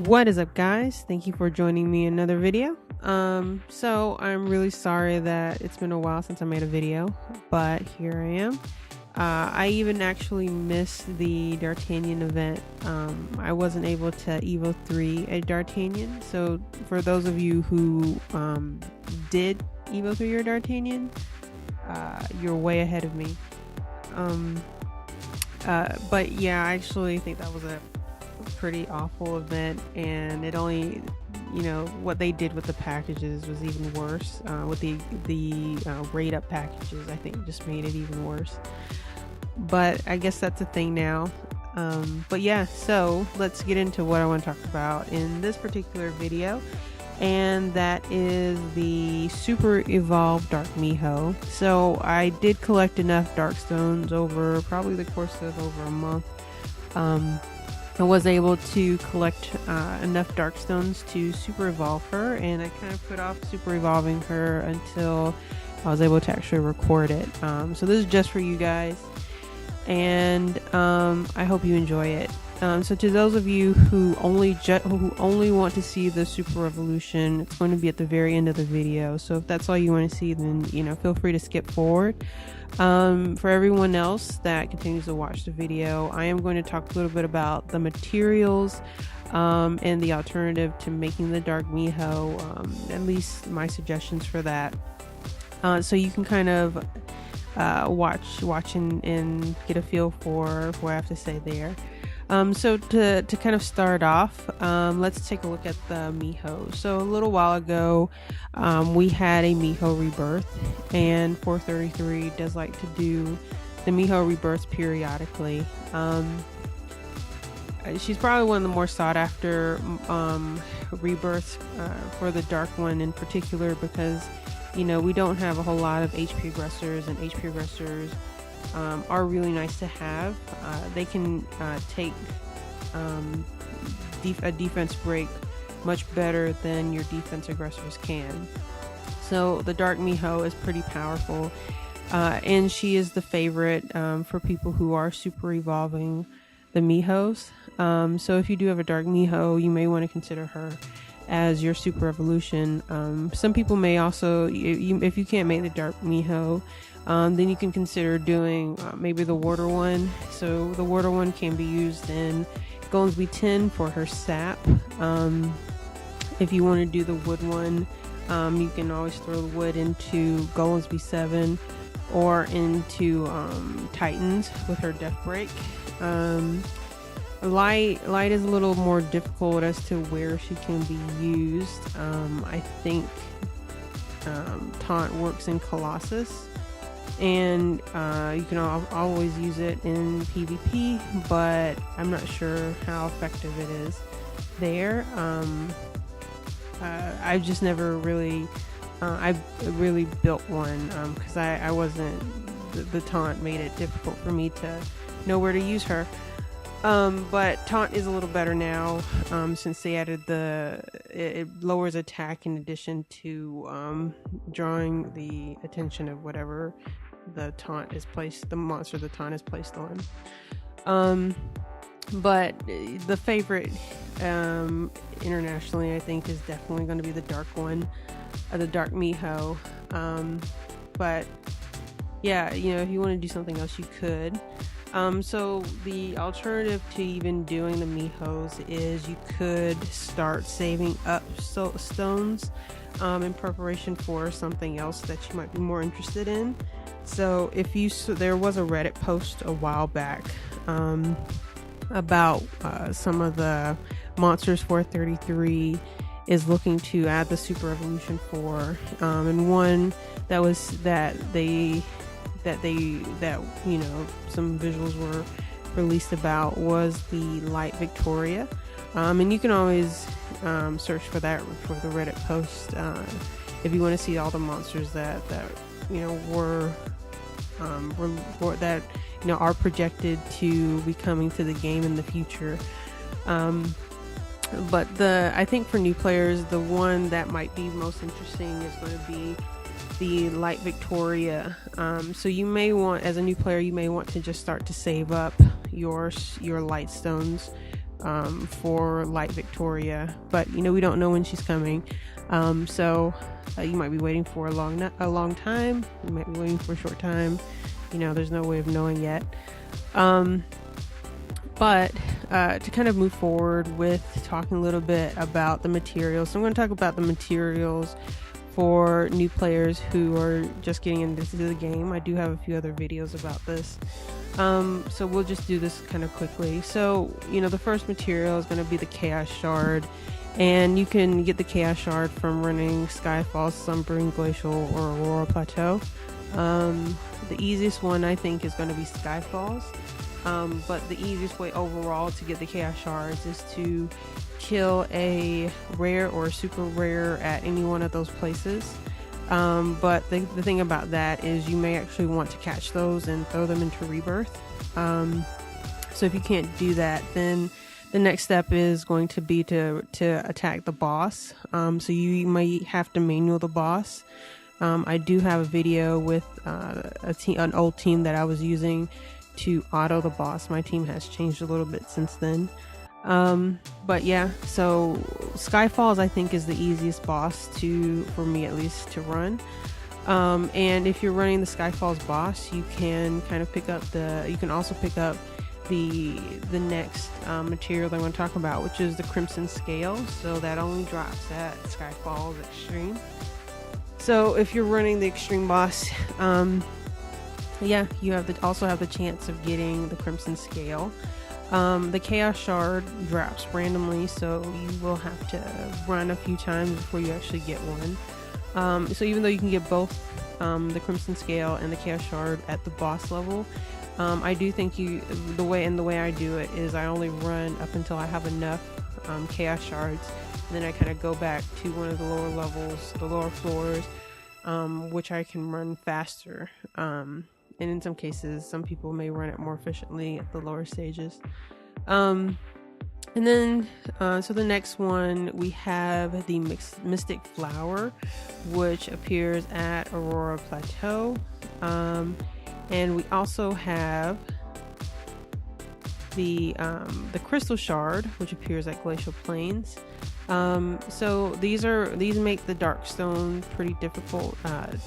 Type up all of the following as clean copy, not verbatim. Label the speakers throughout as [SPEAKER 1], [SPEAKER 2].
[SPEAKER 1] What is up, guys? Thank you for joining me in another video. So I'm really sorry that it's been a while since I made a video, but here I am. I even actually missed the D'Artagnan event. I wasn't able to Evo 3 a D'Artagnan, so for those of you who did Evo 3 your D'Artagnan, you're way ahead of me. But yeah, I actually think that was a pretty awful event, and it only, what they did with the packages was even worse. With the rate up packages, I think just made it even worse. But I guess that's a thing now. But yeah, so let's get into what I want to talk about in this particular video, and that is the Super Evolve Dark Miho. So I did collect enough dark stones over probably the course of over a month. I was able to collect enough dark stones to super evolve her, and I kind of put off super evolving her until I was able to actually record it. So this is just for you guys, and I hope you enjoy it. So to those of you who only want to see the super evolution, it's going to be at the very end of the video. So if that's all you want to see, then feel free to skip forward. For everyone else that continues to watch the video, I am going to talk a little bit about the materials and the alternative to making the Dark Miho, at least my suggestions for that, so you can kind of watch and get a feel for what I have to say there. So to kind of start off, let's take a look at the Miho. So a little while ago, we had a Miho rebirth, and 433 does like to do the Miho rebirths periodically. She's probably one of the more sought after rebirths for the dark one in particular, because we don't have a whole lot of HP aggressors, and HP aggressors are really nice to have. They can take a defense break much better than your defense aggressors can. So the Dark Miho is pretty powerful, and she is the favorite for people who are super evolving the Mihos. So if you do have a Dark Miho, you may want to consider her as your super evolution. Some people may also, if you can't make the Dark Miho, then you can consider doing maybe the water one. So the water one can be used in Goldsby 10 for her sap. If you want to do the wood one, you can always throw the wood into Goldsby 7 or into Titans with her death break. Light is a little more difficult as to where she can be used. I think Taunt works in Colossus, and you can always use it in PvP, but I'm not sure how effective it is there. I've just never really built one because I wasn't, the Taunt made it difficult for me to know where to use her. But Taunt is a little better now, since they added it lowers attack in addition to drawing the attention of whatever the monster the taunt is placed on. But the favorite internationally, I think, is definitely going to be the dark one, the Dark Miho. But yeah, if you want to do something else, you could. So the alternative to even doing the Mihos is you could start saving up stones in preparation for something else that you might be more interested in. So there was a Reddit post a while back about some of the monsters 433 is looking to add the super evolution for, and one that some visuals were released about was the Light Victoria, and you can always search for that for the Reddit post if you want to see all the monsters that are projected to be coming to the game in the future. But I think for new players, the one that might be most interesting is going to be the Light Victoria. So you may want, as a new player, you may want to just start to save up your light stones for Light Victoria, but we don't know when she's coming. So you might be waiting for a long time. You might be waiting for a short time. There's no way of knowing yet. But to kind of move forward with talking a little bit about the materials, so I'm going to talk about the materials for new players who are just getting into the game. I do have a few other videos about this, so we'll just do this kind of quickly. So the first material is going to be the Chaos Shard, and you can get the Chaos Shard from running Skyfall, Slumbering Glacial, or Aurora Plateau. The easiest one I think is going to be Skyfalls, but the easiest way overall to get the Chaos Shards is to kill a rare or super rare at any one of those places. But the thing about that is you may actually want to catch those and throw them into Rebirth. So if you can't do that, then the next step is going to be to attack the boss. So you might have to manual the boss. I do have a video with an old team that I was using to auto the boss. My team has changed a little bit since then. But yeah, so Skyfalls I think is the easiest boss for me at least to run. And if you're running the Skyfalls boss, you can kind of you can also pick up the next material that I want to talk about, which is the Crimson Scale. So that only drops at Skyfalls Extreme. So if you're running the Extreme boss, yeah, you also have the chance of getting the Crimson Scale. The Chaos Shard drops randomly, so you will have to run a few times before you actually get one. So even though you can get both the Crimson Scale and the Chaos Shard at the boss level, I do think the way I do it is I only run up until I have enough Chaos Shards, and then I kind of go back to one of the lower levels, the lower floors, which I can run faster. And in some cases, some people may run it more efficiently at the lower stages. And then, so the next one, we have the Mystic Flower, which appears at Aurora Plateau. And we also have the Crystal Shard, which appears at Glacial Plains. So these make the Darkstone pretty difficult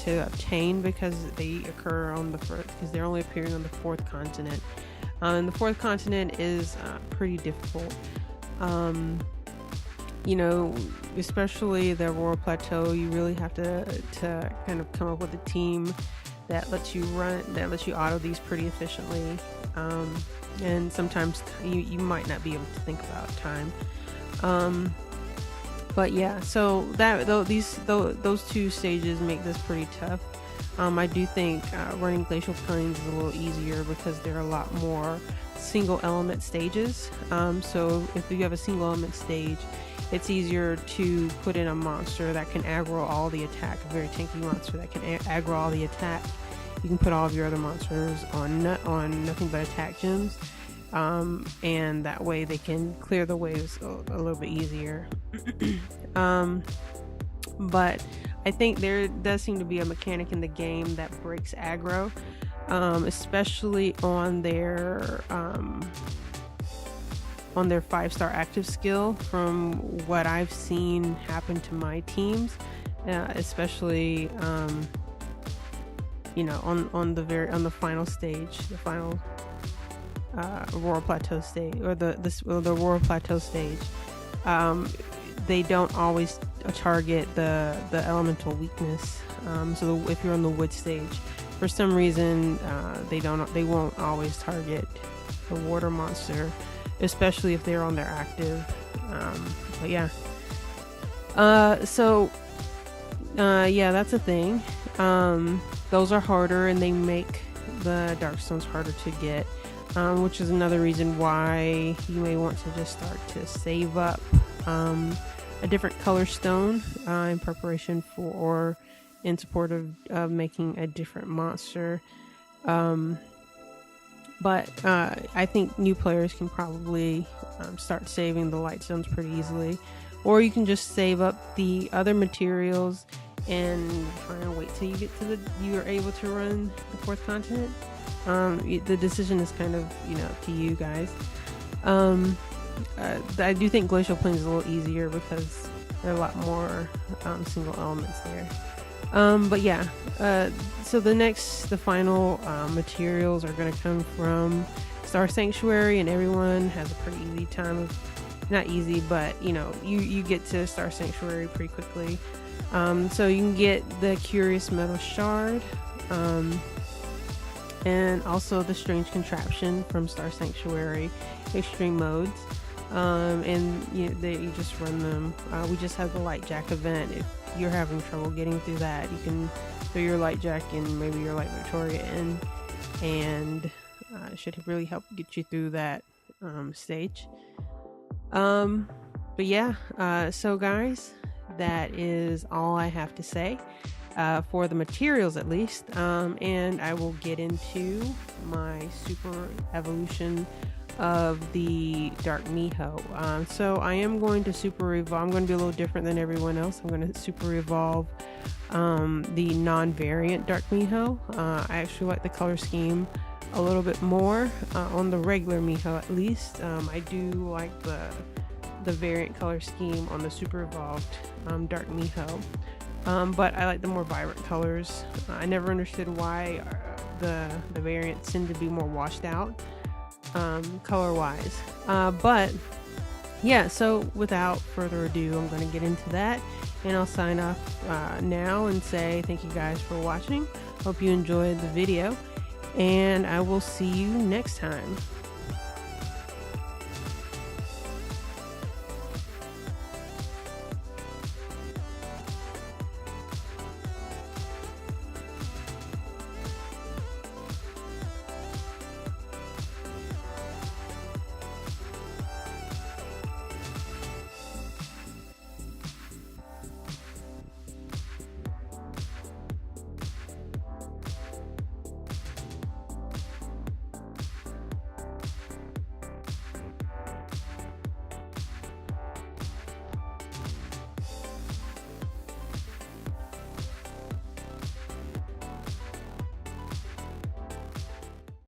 [SPEAKER 1] to obtain because they occur because they're only appearing on the 4th continent. And the 4th continent is pretty difficult. Especially the Aurora Plateau, you really have to kind of come up with a team that lets you auto these pretty efficiently. And sometimes you might not be able to think about time. But yeah, so those two stages make this pretty tough. I do think running Glacial Plains is a little easier because there are a lot more single element stages. So if you have a single element stage, it's easier to put in a monster that can aggro all the attack, a very tanky monster that can aggro all the attack. You can put all of your other monsters on nothing but attack gems. And that way they can clear the waves a little bit easier. But I think there does seem to be a mechanic in the game that breaks aggro, especially on their 5-star active skill. From what I've seen happen to my teams, especially on the final stage, the final Aurora Plateau stage, or the Aurora Plateau stage, they don't always target the elemental weakness. So if you're on the wood stage, for some reason, they won't always target the water monster, especially if they're on their active. But yeah, yeah, that's a thing. Those are harder, and they make the Darkstones harder to get. Which is another reason why you may want to just start to save up a different color stone in preparation for or in support of making a different monster. But I think new players can probably start saving the light stones pretty easily, or you can just save up the other materials and try and wait till you are able to run the 4th continent. The decision is kind of, to you guys. I do think Glacial Plains is a little easier because there are a lot more single elements there. But yeah, so the final materials are going to come from Star Sanctuary, and everyone has a pretty easy time of, not easy, but you know, you get to Star Sanctuary pretty quickly. So you can get the Curious Metal Shard, and also the Strange Contraption from Star Sanctuary Extreme Modes. And you just run them. We just have the Light Jack event. If you're having trouble getting through that, you can throw your Light Jack and maybe your Light Victoria in, and it should really help get you through that stage. But yeah, so guys, that is all I have to say for the materials, at least. And I will get into my super evolution of the Dark Miho. So I am going to super evolve. I'm going to be a little different than everyone else. I'm going to super evolve the non-variant Dark Miho. I actually like the color scheme a little bit more on the regular Miho, at least. I do like the variant color scheme on the super evolved Dark Miho, but I like the more vibrant colors. I never understood why the variants tend to be more washed out color wise, but yeah, so without further ado, I'm going to get into that, and I'll sign off now and say thank you guys for watching. Hope you enjoyed the video, and I will see you next time.